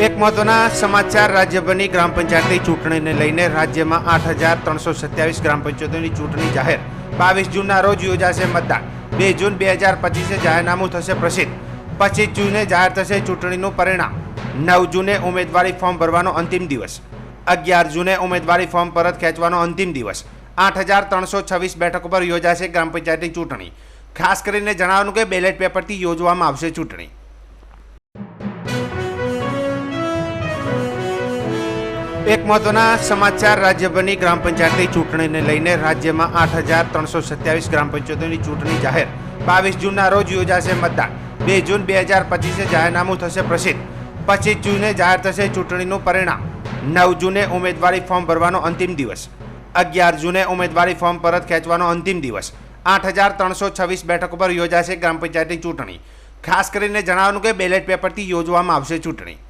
એક મહત્વના સમાચાર રાજ્યભરની ગ્રામ પંચાયતની ચૂંટણીને લઈને રાજ્યમાં 8,327 ગ્રામ પંચાયતોની ચૂંટણી જાહેર 22 જૂનના રોજ યોજાશે મતદાન 2 જૂન 2025 જાહેરનામું થશે પ્રસિદ્ધ 25 જૂને જાહેર થશે ચૂંટણીનું પરિણામ 9 જૂને ઉમેદવારી ફોર્મ ભરવાનો અંતિમ દિવસ 11 જૂને ઉમેદવારી ફોર્મ પરત ખેંચવાનો અંતિમ દિવસ 8,326 બેઠકો પર યોજાશે ગ્રામ પંચાયતની ચૂંટણી ખાસ કરીને જણાવવાનું કે બેલેટ પેપરથી યોજવામાં આવશે ચૂંટણી। એક મહત્વના સમાચાર રાજ્યભરની ગ્રામ પંચાયતની ચૂંટણીને લઈને રાજ્યમાં 8,327 ગ્રામ પંચાયતોની ચૂંટણી જાહેર 22 જૂનના રોજ યોજાશે મતદાન 2 જૂન 2025 જાહેરનામું થશે પ્રસિદ્ધ 25 જૂને જાહેર થશે ચૂંટણીનું પરિણામ 9 જૂને ઉમેદવારી ફોર્મ ભરવાનો અંતિમ દિવસ 11 જૂને ઉમેદવારી ફોર્મ પરત ખેંચવાનો અંતિમ દિવસ 8,326 બેઠકો પર યોજાશે ગ્રામ પંચાયતની ચૂંટણી ખાસ કરીને જણાવવાનું કે બેલેટ પેપરથી યોજવામાં આવશે ચૂંટણી।